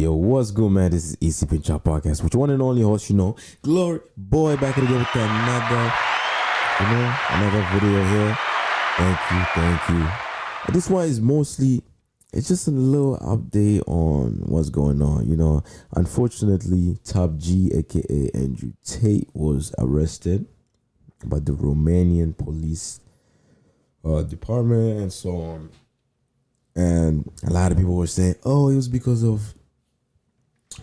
Yo, what's good, man? This is EC Pinch Out Podcast, which one and only host, Glory Boy, back again with another video here. Thank you. And this one is mostly, it's just a little update on what's going on. Unfortunately, Top G, aka Andrew Tate, was arrested by the Romanian police department and so on. And a lot of people were saying, oh, it was because of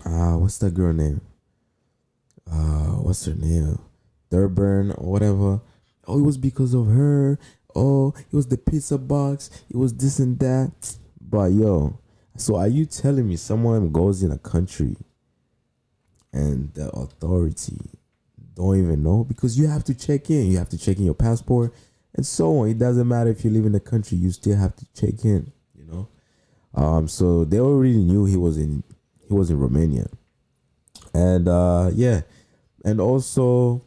what's that girl name? What's her name? Durban or whatever. Oh, it was because of her. Oh, it was the pizza box. It was this and that. But yo, so are you telling me someone goes in a country and the authority don't even know? Because you have to check in. You have to check in your passport and so on. It doesn't matter if you live in the country. You still have to check in. So they already knew he was in Romania. And and also,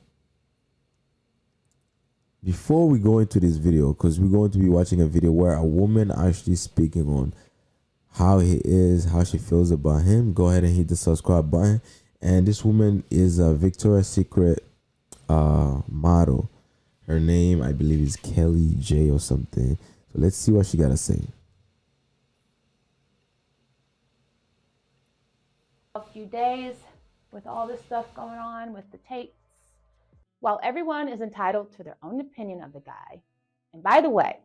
before we go into this video, because we're going to be watching a video where a woman actually speaking on how he is, how she feels about him, go ahead and hit the subscribe button. And this woman is a Victoria's Secret model. Her name, I believe, is Kelly J or something. So let's see what she got to say. A few days with all this stuff going on with the Tates. While everyone is entitled to their own opinion of the guy, and by the way,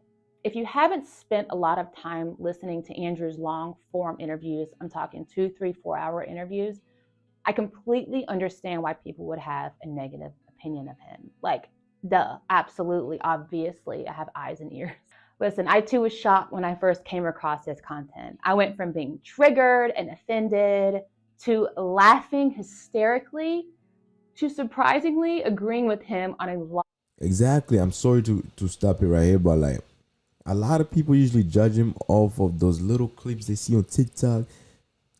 if you haven't spent a lot of time listening to Andrew's long form interviews, I'm talking 2, 3, 4 hour interviews, I completely understand why people would have a negative opinion of him. Like, duh, absolutely, obviously, I have eyes and ears. Listen, I too was shocked when I first came across his content. I went from being triggered and offended to laughing hysterically, to surprisingly agreeing with him on a lot. Exactly. I'm sorry to stop it right here, but like a lot of people usually judge him off of those little clips they see on TikTok,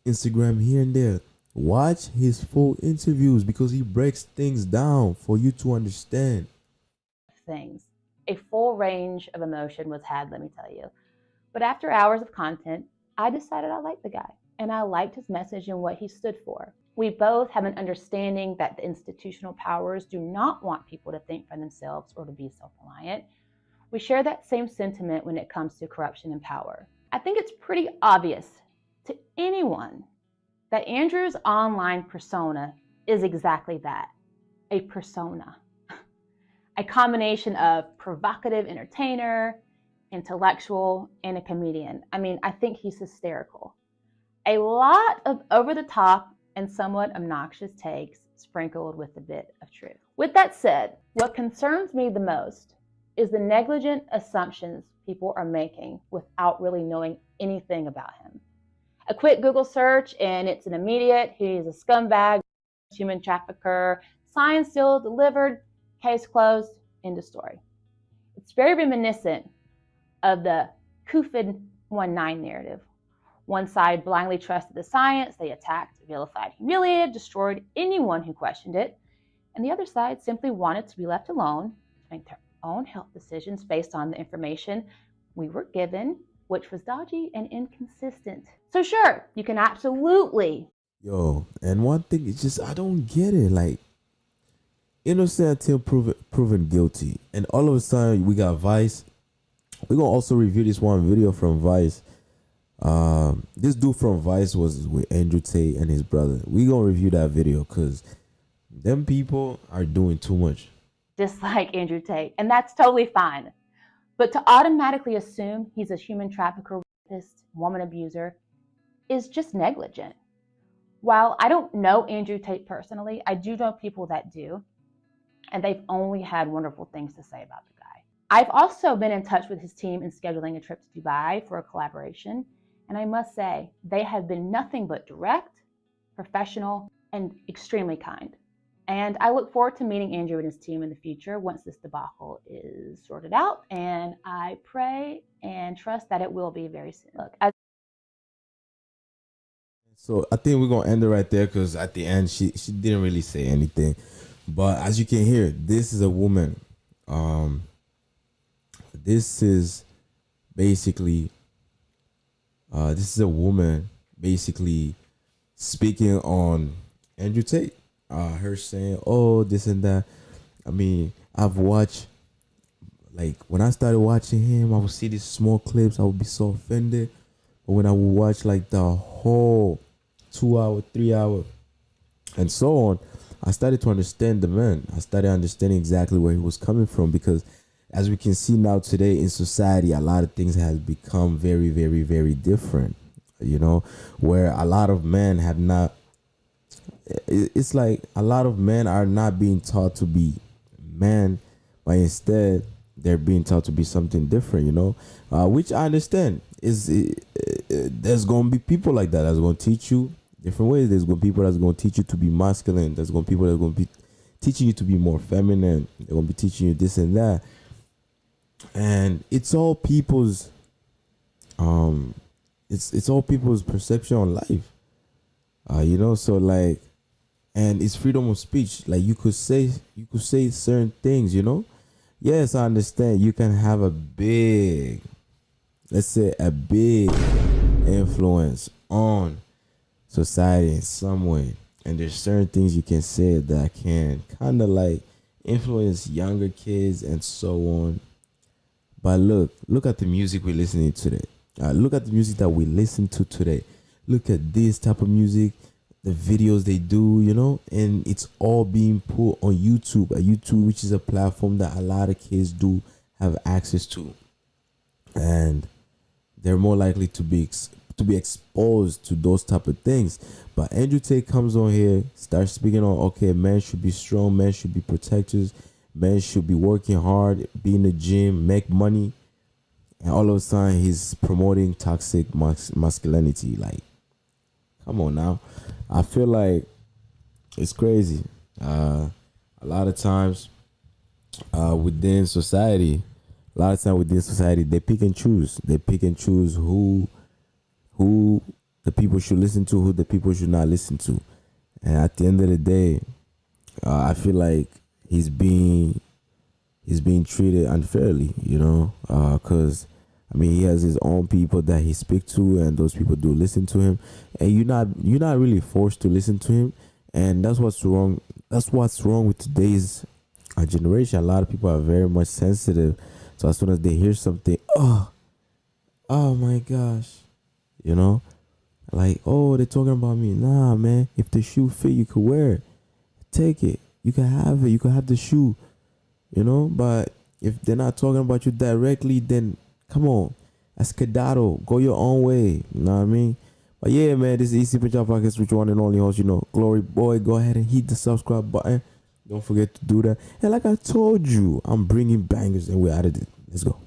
Instagram, here and there. Watch his full interviews because he breaks things down for you to understand. Things. A full range of emotion was had, let me tell you. But after hours of content, I decided I liked the guy. And I liked his message and what he stood for. We both have an understanding that the institutional powers do not want people to think for themselves or to be self-reliant. We share that same sentiment when it comes to corruption and power. I think it's pretty obvious to anyone that Andrew's online persona is exactly that, a persona. A combination of provocative entertainer, intellectual, and a comedian. I mean, I think he's hysterical. A lot of over-the-top and somewhat obnoxious takes sprinkled with a bit of truth. With that said, what concerns me the most is the negligent assumptions people are making without really knowing anything about him. A quick Google search and it's an immediate, he's a scumbag, human trafficker, signed, sealed, delivered, case closed, end of story. It's very reminiscent of the COVID-19 narrative. One side blindly trusted the science, they attacked, vilified, humiliated, destroyed anyone who questioned it. And the other side simply wanted to be left alone to make their own health decisions based on the information we were given, which was dodgy and inconsistent. So sure, you can absolutely. Yo, and one thing is just, I don't get it. Like, innocent until proven guilty. And all of a sudden, we got Vice. We're going to also review this one video from Vice. This dude from Vice was with Andrew Tate and his brother. We gonna review that video because them people are doing too much. Just like Andrew Tate, and that's totally fine. But to automatically assume he's a human trafficker, rapist, woman abuser is just negligent. While I don't know Andrew Tate personally, I do know people that do, and they've only had wonderful things to say about the guy. I've also been in touch with his team in scheduling a trip to Dubai for a collaboration. And I must say, they have been nothing but direct, professional, and extremely kind. And I look forward to meeting Andrew and his team in the future once this debacle is sorted out. And I pray and trust that it will be very soon. Look, so I think we're gonna end it right there because at the end she didn't really say anything. But as you can hear, this is a woman. This is basically. This is a woman basically speaking on Andrew Tate. Her saying, "Oh, this and that." I mean, I've watched, like, when I started watching him, I would see these small clips. I would be so offended. But when I would watch like the whole 2 hour, 3 hour, and so on, I started to understand the man. I started understanding exactly where he was coming from, because as we can see now today in society, a lot of things has become very, very, very different. You know, where a lot of men have not. It's like a lot of men are not being taught to be men, but instead they're being taught to be something different. You know, which I understand there's gonna be people like that that's gonna teach you different ways. There's gonna be people that's gonna teach you to be masculine. There's gonna be people that's gonna be teaching you to be more feminine. They're gonna be teaching you this and that, and it's all people's um, it's all people's perception on life. You know, so like, and it's freedom of speech. Like you could say certain things. You know, yes, I understand. You can have a big, let's say, a big influence on society in some way, and there's certain things you can say that can kind of like influence younger kids and so on. But look at the music we're listening to today. Look at the music that we listen to today. Look at this type of music, the videos they do, you know, and it's all being put on YouTube. YouTube, which is a platform that a lot of kids do have access to, and they're more likely to be exposed to those type of things. But Andrew Tate comes on here, starts speaking on, okay, men should be strong, men should be protectors, men should be working hard, be in the gym, make money, and all of a sudden he's promoting toxic masculinity. Like, come on now. I feel like it's crazy. A lot of times, within society, they pick and choose. They pick and choose who the people should listen to, who the people should not listen to. And at the end of the day, I feel like he's being treated unfairly, you know, because I mean he has his own people that he speaks to, and those people do listen to him, and you're not really forced to listen to him, and that's what's wrong. That's what's wrong with today's generation. A lot of people are very much sensitive, so as soon as they hear something, oh my gosh, you know, like, oh, they're talking about me. Nah, man, if the shoe fit, you could wear it. Take it. You can have it. You can have the shoe, you know. But if they're not talking about you directly, then come on, escadado, go your own way. You know what I mean? But yeah, man, this is EC Pitch Podcast with your one and only host, you know, Glory Boy. Go ahead and hit the subscribe button. Don't forget to do that. And like I told you, I'm bringing bangers, and we're out of it. Let's go.